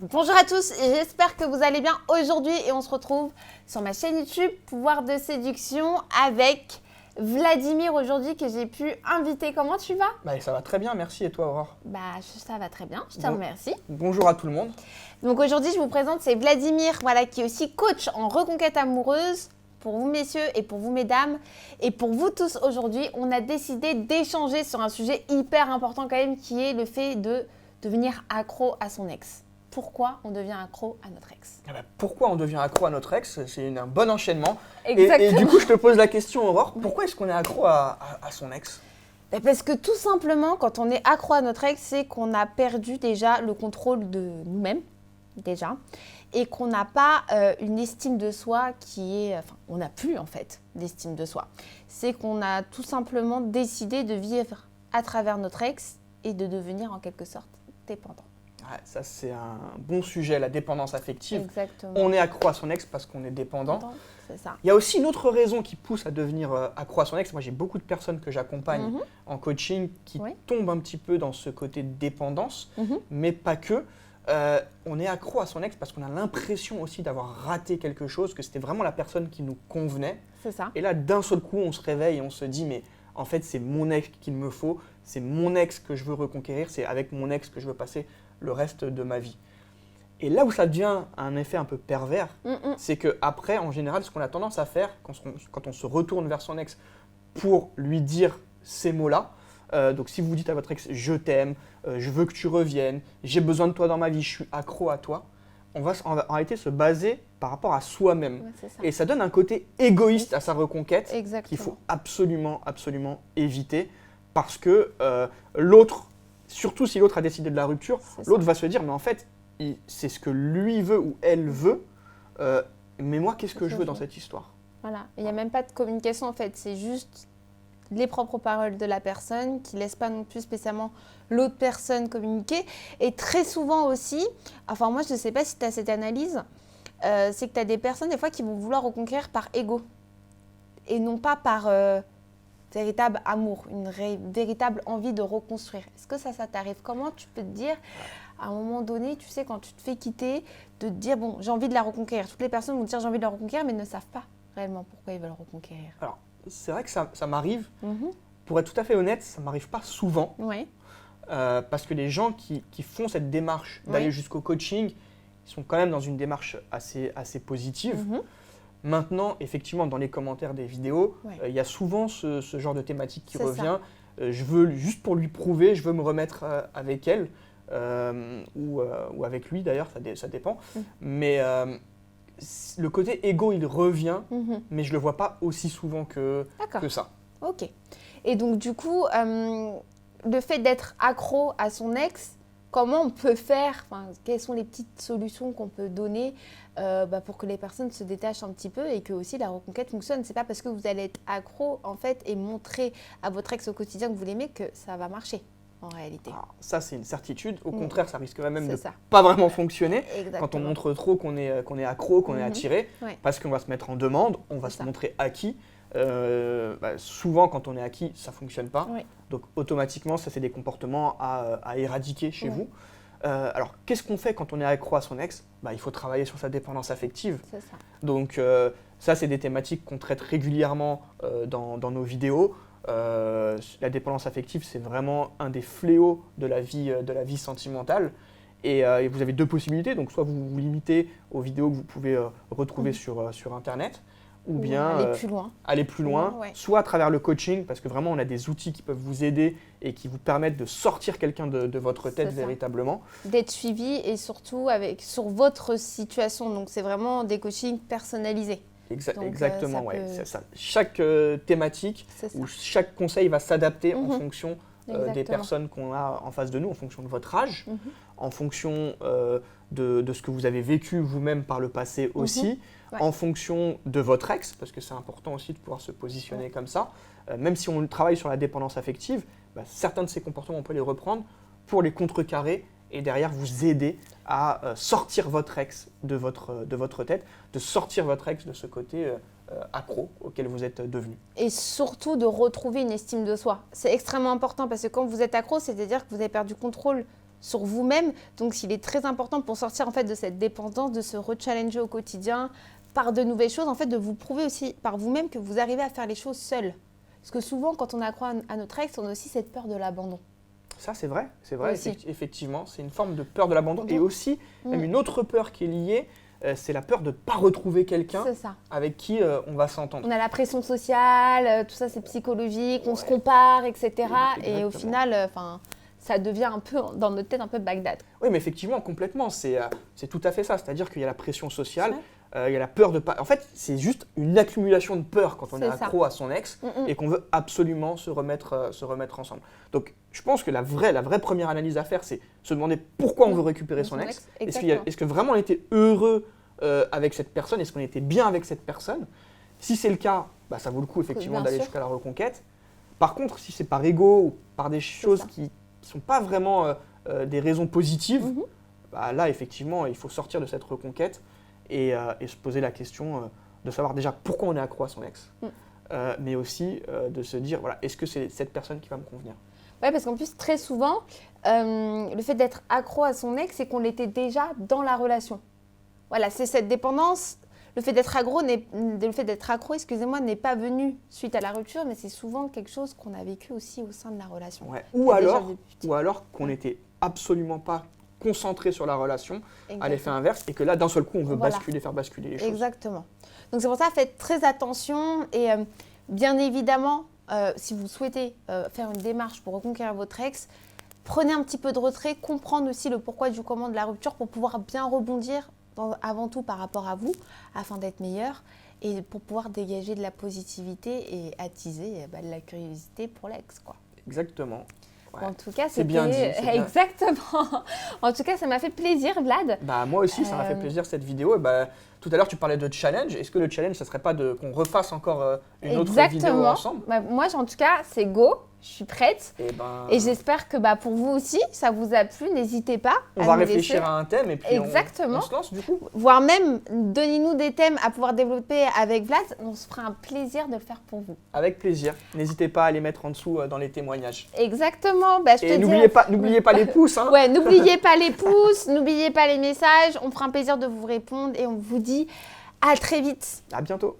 Bonjour à tous, j'espère que vous allez bien aujourd'hui et on se retrouve sur ma chaîne YouTube Pouvoir de séduction avec Vladimir aujourd'hui que j'ai pu inviter. Comment tu vas? Ça va très bien, merci. Et toi, Aurore? Ça va très bien, je te remercie. Bonjour à tout le monde. Donc aujourd'hui, je vous présente, c'est Vladimir, qui est aussi coach en reconquête amoureuse. Pour vous messieurs et pour vous mesdames et pour vous tous aujourd'hui, on a décidé d'échanger sur un sujet hyper important quand même qui est le fait de devenir accro à son ex. Pourquoi on devient accro à notre ex? Pourquoi on devient accro à notre ex? C'est un bon enchaînement. Exactement. Et du coup, je te pose la question, Aurore, pourquoi est-ce qu'on est accro à son ex? Parce que tout simplement, quand on est accro à notre ex, c'est qu'on a perdu déjà le contrôle de nous-mêmes, déjà, et qu'on n'a pas une estime de soi qui est... Enfin, on n'a plus en fait d'estime de soi. C'est qu'on a tout simplement décidé de vivre à travers notre ex et de devenir en quelque sorte dépendant. Ouais, ça, c'est un bon sujet, la dépendance affective. Exactement. On est accro à son ex parce qu'on est dépendant. C'est ça. Il y a aussi une autre raison qui pousse à devenir accro à son ex. Moi, j'ai beaucoup de personnes que j'accompagne en coaching qui tombent un petit peu dans ce côté de dépendance, mais pas que. On est accro à son ex parce qu'on a l'impression aussi d'avoir raté quelque chose, que c'était vraiment la personne qui nous convenait. C'est ça. Et là, d'un seul coup, on se réveille et on se dit, mais en fait, c'est mon ex qu'il me faut, c'est mon ex que je veux reconquérir, c'est avec mon ex que je veux passer le reste de ma vie. Et là où ça devient un effet un peu pervers, c'est qu'après, en général, ce qu'on a tendance à faire, quand on se retourne vers son ex pour lui dire ces mots-là, donc si vous dites à votre ex « je t'aime, je veux que tu reviennes, j'ai besoin de toi dans ma vie, je suis accro à toi », on va en réalité se baser par rapport à soi-même. Ouais, ça. Et ça donne un côté égoïste à sa reconquête qu'il faut absolument éviter parce que l'autre, surtout si l'autre a décidé de la rupture, l'autre va se dire « mais en fait, c'est ce que lui veut ou elle veut, mais moi, qu'est-ce que je veux dans cette histoire ?» Voilà, il n'y a même pas de communication en fait, c'est juste les propres paroles de la personne qui ne laissent pas non plus spécialement l'autre personne communiquer. Et très souvent aussi, enfin moi je ne sais pas si tu as cette analyse, c'est que tu as des personnes des fois qui vont vouloir reconquérir par ego et non pas par véritable amour, une véritable envie de reconstruire. Est-ce que ça t'arrive? Comment tu peux te dire, à un moment donné, tu sais, quand tu te fais quitter, de te dire, bon, j'ai envie de la reconquérir. Toutes les personnes vont te dire, j'ai envie de la reconquérir, mais ne savent pas réellement pourquoi ils veulent reconquérir. Alors, c'est vrai que ça m'arrive. Pour être tout à fait honnête, ça ne m'arrive pas souvent. Oui. Parce que les gens qui font cette démarche d'aller jusqu'au coaching, ils sont quand même dans une démarche assez positive. Maintenant, effectivement, dans les commentaires des vidéos, il y a souvent ce genre de thématique qui revient. Je veux, juste pour lui prouver, je veux me remettre avec elle, ou avec lui d'ailleurs, ça dépend. Mais le côté égo, il revient, mais je ne le vois pas aussi souvent que ça. Ok. Et donc du coup, le fait d'être accro à son ex, comment on peut faire, quelles sont les petites solutions qu'on peut donner pour que les personnes se détachent un petit peu et que aussi la reconquête fonctionne? C'est pas parce que vous allez être accro en fait et montrer à votre ex au quotidien que vous l'aimez que ça va marcher en réalité. Alors, ça c'est une certitude. Au contraire, ça risquerait même de ça. pas vraiment fonctionner. Exactement. Quand on montre trop qu'on est accro, qu'on est attiré, parce qu'on va se mettre en demande, on va se montrer acquis. Souvent, quand on est acquis, ça ne fonctionne pas. Donc, automatiquement, ça, c'est des comportements à éradiquer chez vous. Alors, qu'est-ce qu'on fait quand on est accro à son ex? Il faut travailler sur sa dépendance affective. C'est ça. Donc, ça, c'est des thématiques qu'on traite régulièrement dans nos vidéos. La dépendance affective, c'est vraiment un des fléaux de la vie sentimentale. Et vous avez deux possibilités. Donc, soit vous vous limitez aux vidéos que vous pouvez retrouver sur Internet, ou bien aller plus loin, soit à travers le coaching, parce que vraiment on a des outils qui peuvent vous aider et qui vous permettent de sortir quelqu'un de votre tête véritablement. D'être suivi et surtout sur votre situation, donc c'est vraiment des coachings personnalisés. Exactement, c'est ça. Chaque thématique ou chaque conseil va s'adapter en fonction des personnes qu'on a en face de nous, en fonction de votre âge, en fonction de ce que vous avez vécu vous-même par le passé aussi, en fonction de votre ex, parce que c'est important aussi de pouvoir se positionner comme ça. Même si on travaille sur la dépendance affective, certains de ces comportements, on peut les reprendre pour les contrecarrer et derrière vous aider à sortir votre ex de votre tête, de sortir votre ex de ce côté accro auquel vous êtes devenu. Et surtout de retrouver une estime de soi. C'est extrêmement important parce que quand vous êtes accro, c'est-à-dire que vous avez perdu contrôle sur vous-même. Donc, il est très important pour sortir en fait de cette dépendance, de se rechallenger au quotidien par de nouvelles choses, en fait, de vous prouver aussi par vous-même que vous arrivez à faire les choses seul. Parce que souvent, quand on accroît à notre ex, on a aussi cette peur de l'abandon. Ça, c'est vrai, effectivement. C'est une forme de peur de l'abandon. Et aussi, même une autre peur qui est liée, c'est la peur de ne pas retrouver quelqu'un avec qui on va s'entendre. On a la pression sociale, tout ça, c'est psychologique, on se compare, etc. Et au final, ça devient un peu, dans notre tête, un peu Bagdad. Oui, mais effectivement, complètement. C'est tout à fait ça. C'est-à-dire qu'il y a la pression sociale. Il y a la peur de pas. En fait, c'est juste une accumulation de peur quand on est accro à son ex et qu'on veut absolument se remettre ensemble. Donc, je pense que la vraie première analyse à faire, c'est se demander pourquoi on veut récupérer son ex. Est-ce que vraiment on était heureux avec cette personne? Est-ce qu'on était bien avec cette personne? Si c'est le cas, ça vaut le coup effectivement d'aller jusqu'à la reconquête. Par contre, si c'est par ego ou par des choses qui ne sont pas vraiment des raisons positives, là, effectivement, il faut sortir de cette reconquête. Et se poser la question de savoir déjà pourquoi on est accro à son ex, mais aussi de se dire, voilà, est-ce que c'est cette personne qui va me convenir? Oui, parce qu'en plus, très souvent, le fait d'être accro à son ex, c'est qu'on l'était déjà dans la relation. Voilà, c'est cette dépendance. Le fait d'être accro, n'est pas venu suite à la rupture, mais c'est souvent quelque chose qu'on a vécu aussi au sein de la relation. Ouais. Ou alors qu'on n'était absolument pas concentré sur la relation, à l'effet inverse, et que là, d'un seul coup, on veut faire basculer les choses. Exactement. Donc, c'est pour ça, faites très attention et bien évidemment, si vous souhaitez faire une démarche pour reconquérir votre ex, prenez un petit peu de retrait, comprendre aussi le pourquoi du comment de la rupture pour pouvoir bien rebondir avant tout par rapport à vous, afin d'être meilleur et pour pouvoir dégager de la positivité et attiser de la curiosité pour l'ex, quoi. Exactement. Ouais. En tout cas, c'est bien dit. Exactement. En tout cas, ça m'a fait plaisir, Vlad. Moi aussi, ça m'a fait plaisir cette vidéo. Tout à l'heure, tu parlais de challenge. Est-ce que le challenge, ça serait pas qu'on refasse encore une autre vidéo ensemble? Moi, en tout cas, c'est go. Je suis prête. Et j'espère que pour vous aussi, ça vous a plu. N'hésitez pas. On va réfléchir à un thème et puis on se lance du coup. Voire même, donnez-nous des thèmes à pouvoir développer avec Vlad. On se fera un plaisir de le faire pour vous. Avec plaisir. N'hésitez pas à les mettre en dessous dans les témoignages. Exactement. Et n'oubliez pas les pouces. Hein. Ouais, n'oubliez pas les pouces, n'oubliez pas les messages. On fera un plaisir de vous répondre et on vous dit à très vite. À bientôt.